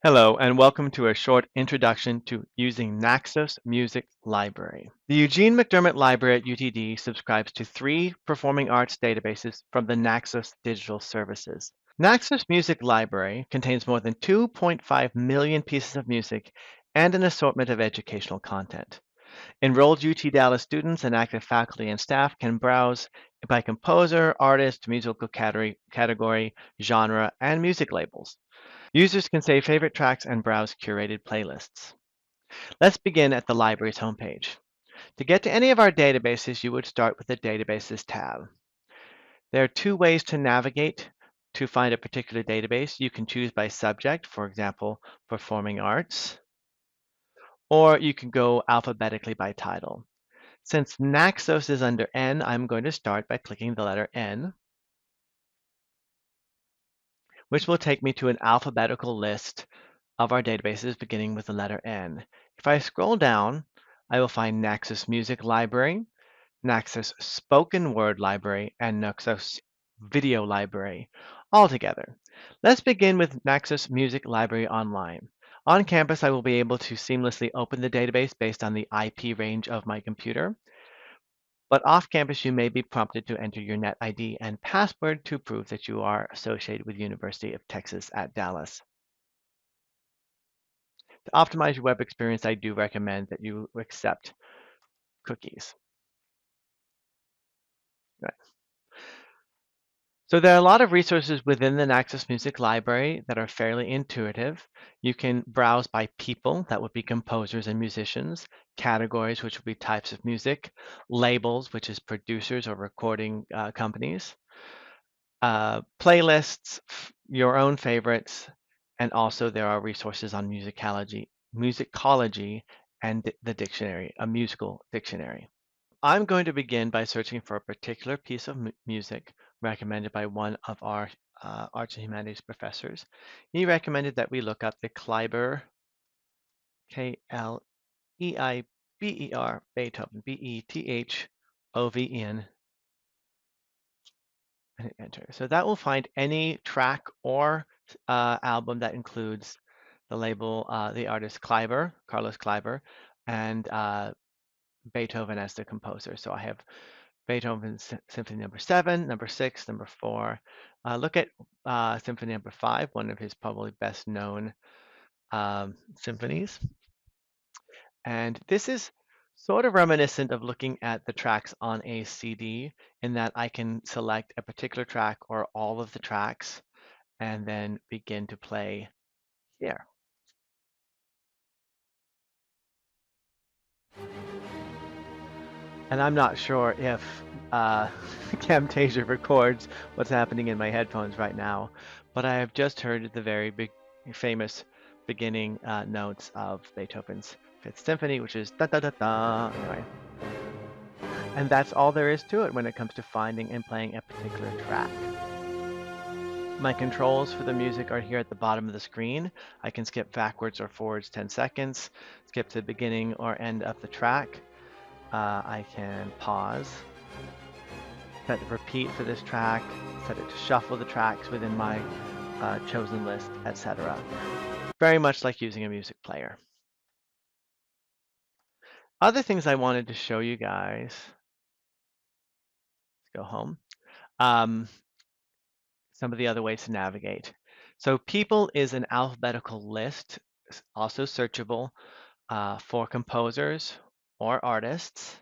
Hello, and welcome to a short introduction to using Naxos Music Library. The Eugene McDermott Library at UTD subscribes to 3 performing arts databases from the Naxos digital services. Naxos Music Library contains more than 2.5 million pieces of music and an assortment of educational content. Enrolled UT Dallas students and active faculty and staff can browse by composer, artist, musical category, genre, and music labels. Users can save favorite tracks and browse curated playlists. Let's begin at the library's homepage. To get to any of our databases, you would start with the Databases tab. There are 2 ways to navigate to find a particular database. You can choose by subject, for example, performing arts, or you can go alphabetically by title. Since Naxos is under N, I'm going to start by clicking the letter N, which will take me to an alphabetical list of our databases beginning with the letter N. If I scroll down, I will find Naxos Music Library, Naxos Spoken Word Library, and Naxos Video Library all together. Let's begin with Naxos Music Library Online. On campus, I will be able to seamlessly open the database based on the IP range of my computer. But off campus, you may be prompted to enter your net ID and password to prove that you are associated with University of Texas at Dallas. To optimize your web experience, I do recommend that you accept cookies. Right. So there are a lot of resources within the Naxos Music Library that are fairly intuitive. You can browse by people, that would be composers and musicians, categories, which would be types of music, labels, which is producers or recording companies, playlists, your own favorites, and also there are resources on musicology and the dictionary, a musical dictionary. I'm going to begin by searching for a particular piece of music recommended by one of our arts and humanities professors. He recommended that we look up the Kleiber, Kleiber, Beethoven, Beethoven, and hit enter. So that will find any track or album that includes the label, the artist Kleiber, Carlos Kleiber, and Beethoven as the composer. So I have Beethoven's Symphony Number 7, Number 6, Number 4. Look at Symphony Number 5, one of his probably best known symphonies. And this is sort of reminiscent of looking at the tracks on a CD in that I can select a particular track or all of the tracks and then begin to play here. And I'm not sure if Camtasia records what's happening in my headphones right now, but I have just heard the very big, famous beginning notes of Beethoven's Fifth Symphony, which is da da da da. Anyway, and that's all there is to it when it comes to finding and playing a particular track. My controls for the music are here at the bottom of the screen. I can skip backwards or forwards 10 seconds, skip to the beginning or end of the track. I can pause, set repeat for this track, set it to shuffle the tracks within my chosen list, etc. Very much like using a music player. Other things I wanted to show you guys, let's go home, some of the other ways to navigate. So people is an alphabetical list, also searchable for composers or artists.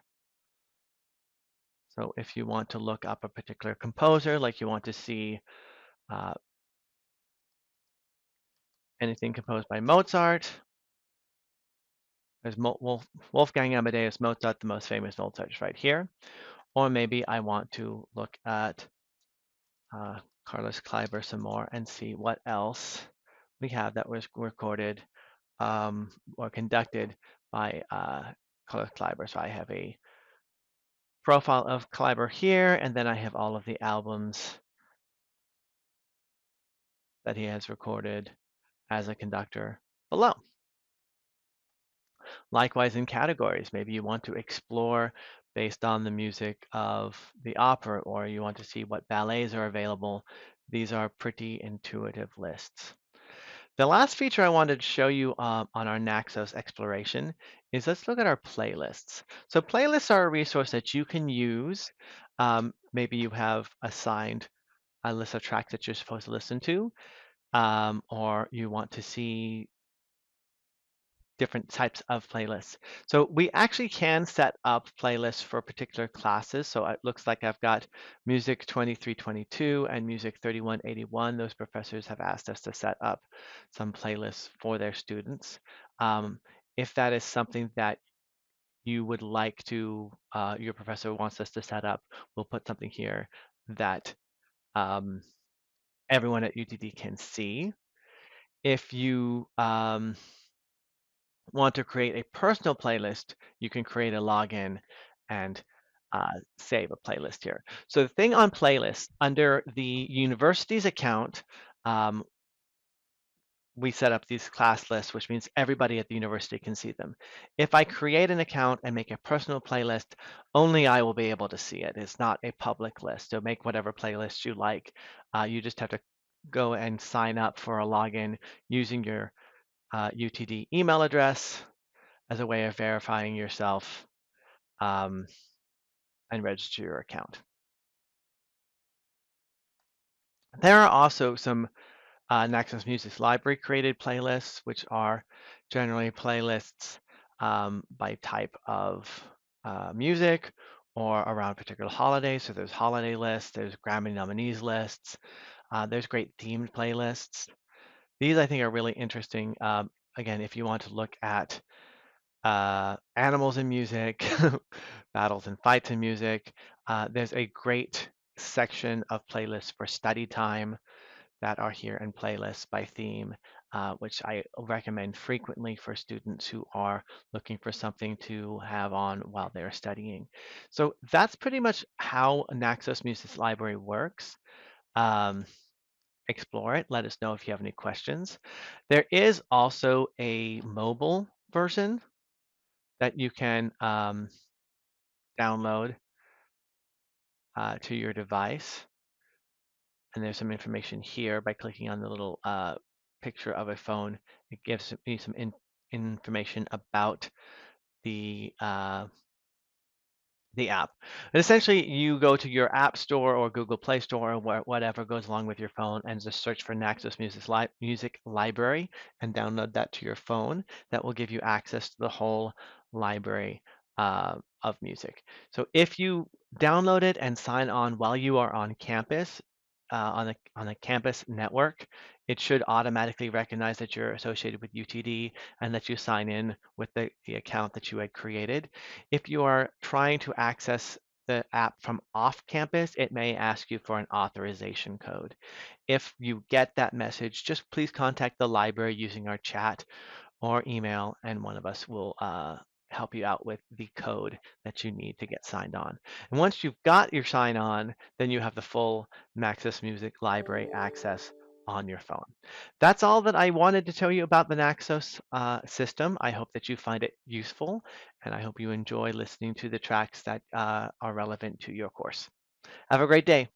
So if you want to look up a particular composer, like you want to see anything composed by Mozart, there's Wolfgang Amadeus Mozart, the most famous Mozart, is right here. Or maybe I want to look at Carlos Kleiber some more and see what else we have that was recorded or conducted by Carlos Kleiber. So I have a profile of Kleiber here, and then I have all of the albums that he has recorded as a conductor below. Likewise in categories, maybe you want to explore based on the music of the opera, or you want to see what ballets are available. These are pretty intuitive lists. The last feature I wanted to show you on our Naxos exploration is let's look at our playlists. So playlists are a resource that you can use. Maybe you have assigned a list of tracks that you're supposed to listen to, or you want to see different types of playlists. So we actually can set up playlists for particular classes. So it looks like I've got Music 2322 and Music 3181. Those professors have asked us to set up some playlists for their students. If that is something that you would like to, your professor wants us to set up, we'll put something here that everyone at UTD can see. If you want to create a personal playlist, you can create a login and save a playlist here. So the thing on playlists, under the university's account, um, we set up these class lists, which means everybody at the university can see them. If I create an account and make a personal playlist, only I will be able to see it. It's not a public list. So make whatever playlist you like. You just have to go and sign up for a login using your UTD email address as a way of verifying yourself and register your account. There are also some Naxos Music Library created playlists, which are generally playlists by type of music or around particular holidays. So there's holiday lists, there's Grammy nominees lists, there's great themed playlists. These I think are really interesting. Again, if you want to look at animals in music, battles and fights in music. There's a great section of playlists for study time that are here in playlists by theme, which I recommend frequently for students who are looking for something to have on while they're studying. So that's pretty much how Naxos Music Library works. Explore it. Let us know if you have any questions. There is also a mobile version that you can download to your device. And there's some information here by clicking on the little picture of a phone. It gives me some information about the uh, the app. And essentially, you go to your App Store or Google Play Store or whatever goes along with your phone and just search for Naxos Music Library and download that to your phone. That will give you access to the whole library of music. So if you download it and sign on while you are on campus, on the campus network, it should automatically recognize that you're associated with UTD and that you sign in with the account that you had created. If you are trying to access the app from off campus, it may ask you for an authorization code. If you get that message, just please contact the library using our chat or email, and one of us will help you out with the code that you need to get signed on. And once you've got your sign on, then you have the full Naxos Music Library access on your phone. That's all that I wanted to tell you about the Naxos system. I hope that you find it useful, and I hope you enjoy listening to the tracks that are relevant to your course. Have a great day.